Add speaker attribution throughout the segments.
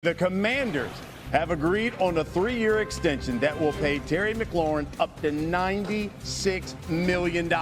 Speaker 1: The Commanders have agreed on a 3-year extension that will pay Terry McLaurin up to $96 million.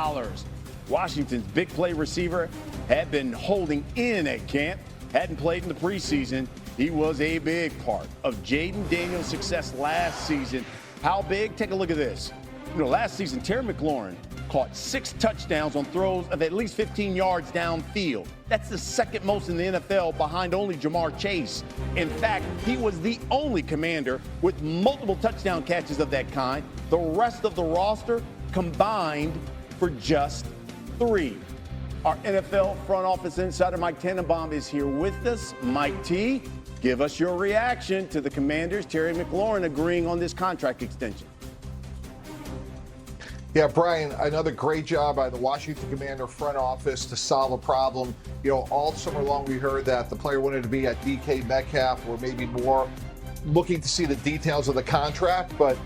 Speaker 1: Washington's big play receiver had been holding in at camp, hadn't played in the preseason. He was a big part of Jayden Daniels' success last season. How big? Take a look at this. Last season, Terry McLaurin caught 6 touchdowns on throws of at least 15 yards downfield. That's the second most in the NFL, behind only Jamar Chase. In fact, he was the only Commander with multiple touchdown catches of that kind. The rest of the roster combined for just 3. Our NFL front office insider Mike Tannenbaum is here with us. Mike T, give us your reaction to the Commanders, Terry McLaurin agreeing on this contract extension.
Speaker 2: Yeah, Brian, another great job by the Washington Commander front office to solve a problem. All summer long we heard that the player wanted to be at DK Metcalf or maybe more, looking to see the details of the contract, but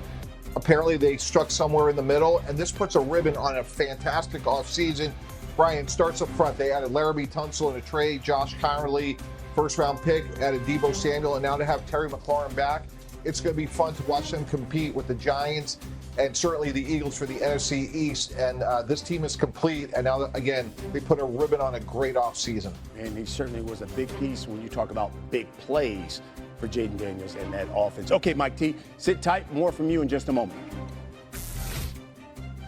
Speaker 2: apparently they struck somewhere in the middle, and this puts a ribbon on a fantastic offseason. Brian, starts up front. They added Laramie Tunsil in a trade, Josh Connerly, first-round pick, added Deebo Samuel, and now to have Terry McLaurin back, it's going to be fun to watch them compete with the Giants and certainly the Eagles for the NFC East. And this team is complete. And now, again, they put a ribbon on a great offseason.
Speaker 1: And he certainly was a big piece when you talk about big plays for Jayden Daniels and that offense. Okay, Mike T, sit tight. More from you in just a moment.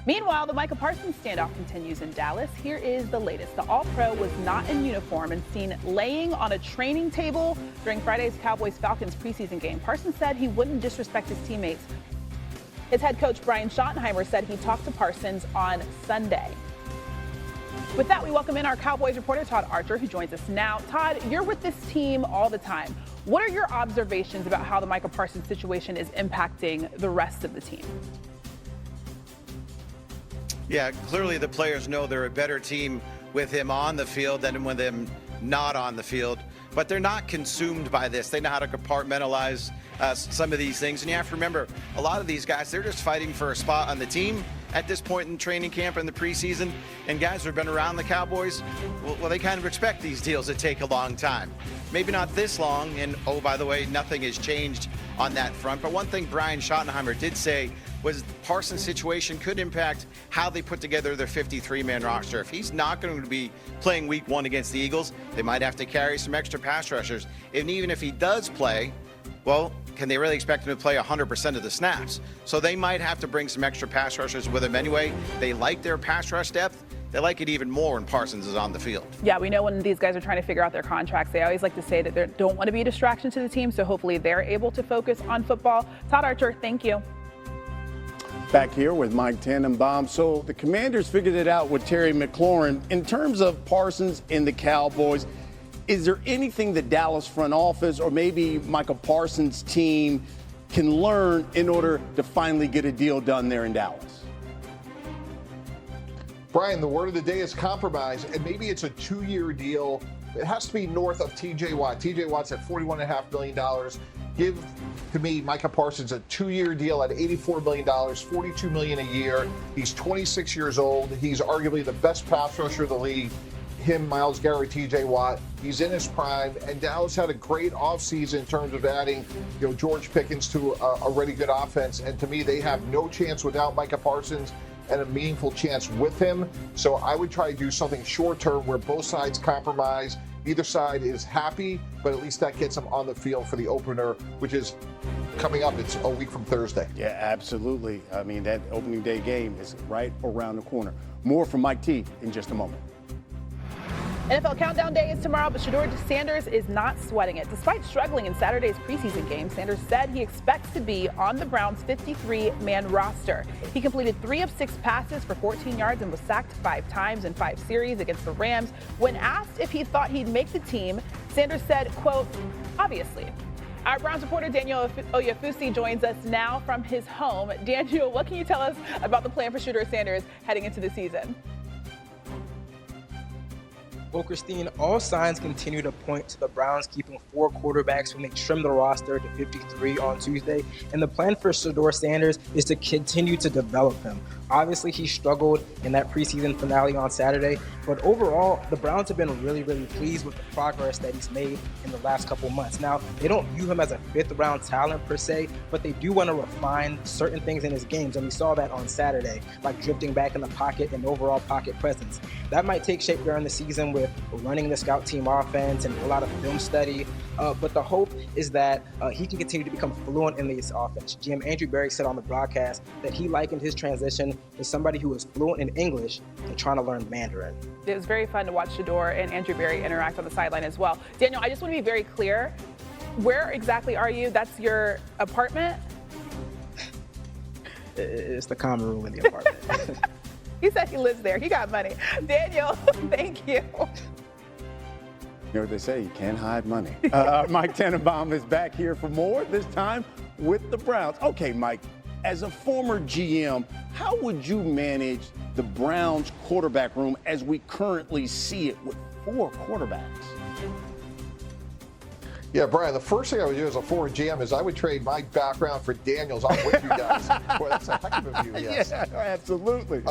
Speaker 3: Meanwhile, the Micah Parsons standoff continues in Dallas. Here is the latest. The All-Pro was not in uniform and seen laying on a training table during Friday's Cowboys-Falcons preseason game. Parsons said he wouldn't disrespect his teammates. His head coach, Brian Schottenheimer, said he talked to Parsons on Sunday. With that, we welcome in our Cowboys reporter, Todd Archer, who joins us now. Todd, you're with this team all the time. What are your observations about how the Micah Parsons situation is impacting the rest of the team?
Speaker 4: Yeah, clearly the players know they're a better team with him on the field than with him not on the field. But they're not consumed by this. They know how to compartmentalize some of these things. And you have to remember, a lot of these guys, they're just fighting for a spot on the team at this point in training camp and the preseason. And guys who have been around the Cowboys, well, they kind of expect these deals to take a long time. Maybe not this long. And, oh, by the way, nothing has changed on that front. But one thing Brian Schottenheimer did say was Parsons' situation could impact how they put together their 53-man roster. If he's not going to be playing week 1 against the Eagles, they might have to carry some extra pass rushers. And even if he does play, well, can they really expect him to play 100% of the snaps? So they might have to bring some extra pass rushers with him anyway. They like their pass rush depth. They like it even more when Parsons is on the field.
Speaker 3: Yeah, we know when these guys are trying to figure out their contracts, they always like to say that they don't want to be a distraction to the team, so hopefully they're able to focus on football. Todd Archer, thank you.
Speaker 1: Back here with Mike Tannenbaum. So the Commanders figured it out with Terry McLaurin. In terms of Parsons and the Cowboys, is there anything the Dallas front office or maybe Micah Parsons' team can learn in order to finally get a deal done there in Dallas?
Speaker 2: Brian, the word of the day is compromise, and maybe it's a 2-year deal. It has to be north of T.J. Watt. T.J. Watt's at $41.5 million. Give, to me, Micah Parsons a 2-year deal at $84 million, $42 million a year. He's 26 years old. He's arguably the best pass rusher of the league. Him, Myles Garrett, T.J. Watt. He's in his prime, and Dallas had a great offseason in terms of adding, George Pickens to a really good offense. And to me, they have no chance without Micah Parsons and a meaningful chance with him. So I would try to do something short-term where both sides compromise. Neither side is happy, but at least that gets them on the field for the opener, which is coming up. It's a week from Thursday.
Speaker 1: Yeah, absolutely. I mean, that opening day game is right around the corner. More from Mike T in just a moment.
Speaker 3: NFL Countdown Day is tomorrow, but Shedeur Sanders is not sweating it. Despite struggling in Saturday's preseason game, Sanders said he expects to be on the Browns' 53-man roster. He completed 3 of 6 passes for 14 yards and was sacked 5 times in 5 series against the Rams. When asked if he thought he'd make the team, Sanders said, quote, obviously. Our Browns reporter Daniel Oyefusi joins us now from his home. Daniel, what can you tell us about the plan for Shedeur Sanders heading into the season?
Speaker 5: Well, Christine, all signs continue to point to the Browns keeping 4 quarterbacks when they trim the roster to 53 on Tuesday. And the plan for Shedeur Sanders is to continue to develop him. Obviously, he struggled in that preseason finale on Saturday, but overall, the Browns have been really, really pleased with the progress that he's made in the last couple months. Now, they don't view him as a 5th-round talent per se, but they do want to refine certain things in his games, and we saw that on Saturday, like drifting back in the pocket and overall pocket presence. That might take shape during the season with running the scout team offense and a lot of film study, but the hope is that he can continue to become fluent in this offense. GM Andrew Berry said on the broadcast that he likened his transition to somebody who was fluent in English and trying to learn Mandarin.
Speaker 3: It was very fun to watch Shedeur and Andrew Berry interact on the sideline as well. Daniel, I just want to be very clear. Where exactly are you? That's your apartment?
Speaker 5: It's the common room in the apartment.
Speaker 3: He said he lives there. He got money. Daniel, thank you.
Speaker 1: You know what they say, you can't hide money. Mike Tannenbaum is back here for more, this time with the Browns. Okay, Mike, as a former GM, how would you manage the Browns quarterback room as we currently see it with 4 quarterbacks?
Speaker 2: Yeah, Brian, the first thing I would do as a former GM is I would trade my background for Daniel's. I'm with you guys. Boy, that's a heck of a view, yes.
Speaker 1: Yeah, absolutely.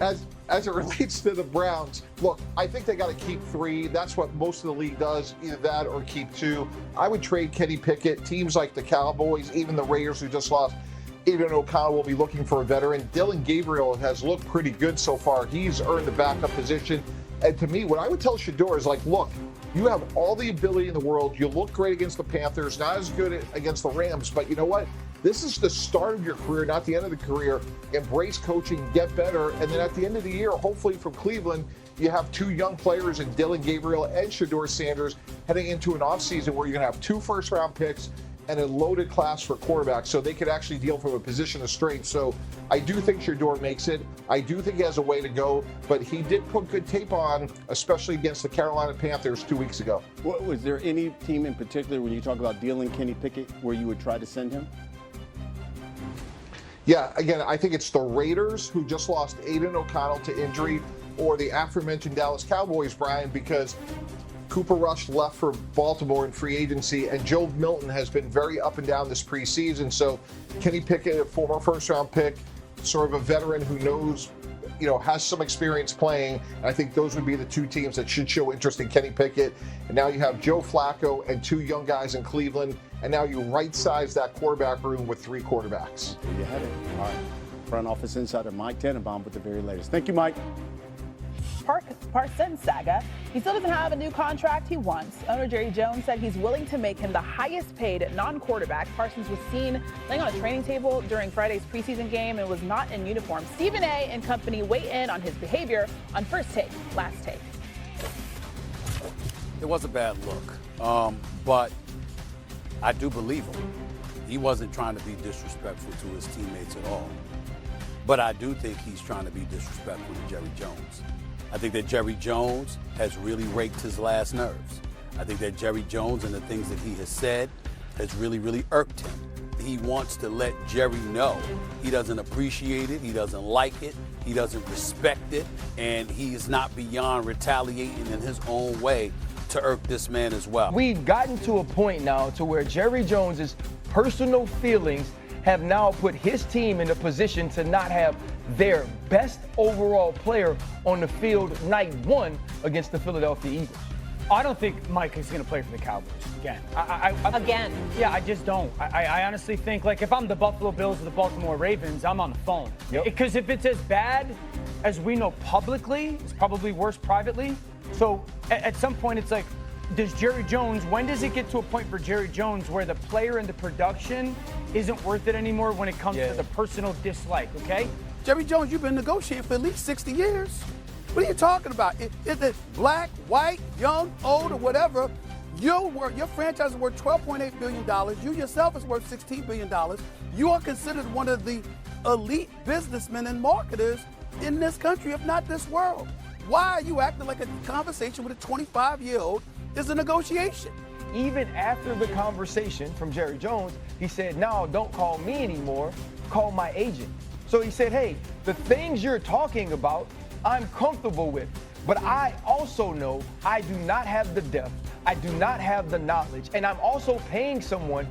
Speaker 2: As it relates to the Browns, look, I think they got to keep 3. That's what most of the league does, either that or keep 2. I would trade Kenny Pickett. Teams like the Cowboys, even the Raiders who just lost, Aiden O'Connell will be looking for a veteran. Dylan Gabriel has looked pretty good so far. He's earned the backup position. And to me, what I would tell Shedeur is like, look, you have all the ability in the world. You look great against the Panthers, not as good against the Rams. But you know what? This is the start of your career, not the end of the career. Embrace coaching, get better. And then at the end of the year, hopefully from Cleveland, you have 2 young players in Dylan Gabriel and Shedeur Sanders heading into an offseason where you're going to have 2 first-round picks and a loaded class for quarterbacks, so they could actually deal from a position of strength. So I do think Shedeur makes it. I do think he has a way to go, but he did put good tape on, especially against the Carolina Panthers 2 weeks ago.
Speaker 1: Was there any team in particular, when you talk about dealing Kenny Pickett, where you would try to send him?
Speaker 2: Yeah, again, I think it's the Raiders, who just lost Aiden O'Connell to injury, or the aforementioned Dallas Cowboys, Brian, because Cooper Rush left for Baltimore in free agency, and Joe Milton has been very up and down this preseason. So Kenny Pickett, a former first-round pick, sort of a veteran who knows, has some experience playing. And I think those would be the 2 teams that should show interest in Kenny Pickett. And now you have Joe Flacco and 2 young guys in Cleveland. And now you right-size that quarterback room with 3 quarterbacks.
Speaker 1: There you have it. All right. Front Office Insider Mike Tannenbaum with the very latest. Thank you, Mike.
Speaker 3: Parsons saga. He still doesn't have a new contract he wants. Owner Jerry Jones said he's willing to make him the highest paid non-quarterback. Parsons was seen laying on a training table during Friday's preseason game and was not in uniform. Stephen A. and company weigh in on his behavior on First Take, Last Take.
Speaker 6: It was a bad look, but I do believe him. He wasn't trying to be disrespectful to his teammates at all. But I do think he's trying to be disrespectful to Jerry Jones. I think that Jerry Jones has really raked his last nerves. I think that Jerry Jones and the things that he has said has really, really irked him. He wants to let Jerry know he doesn't appreciate it, he doesn't like it, he doesn't respect it, and he is not beyond retaliating in his own way to irk this man as well.
Speaker 7: We've gotten to a point now to where Jerry Jones's personal feelings have now put his team in a position to not have their best overall player on the field night 1 against the Philadelphia Eagles.
Speaker 8: I don't think Mike is going to play for the Cowboys again.
Speaker 9: Again?
Speaker 8: Yeah, I just don't. I honestly think, like, if I'm the Buffalo Bills or the Baltimore Ravens, I'm on the phone. Because if it's as bad as we know publicly, it's probably worse privately. So at some point, it's like, when does it get to a point for Jerry Jones where the player and the production isn't worth it anymore when it comes to the personal dislike, okay?
Speaker 6: Jerry Jones, you've been negotiating for at least 60 years. What are you talking about? Is it black, white, young, old, or whatever? Your franchise is worth $12.8 billion. You yourself is worth $16 billion. You are considered one of the elite businessmen and marketers in this country, if not this world. Why are you acting like a conversation with a 25-year-old is a negotiation?
Speaker 7: Even after the conversation from Jerry Jones, he said, no, don't call me anymore, call my agent. So he said, hey, the things you're talking about, I'm comfortable with. But I also know I do not have the depth. I do not have the knowledge. And I'm also paying someone.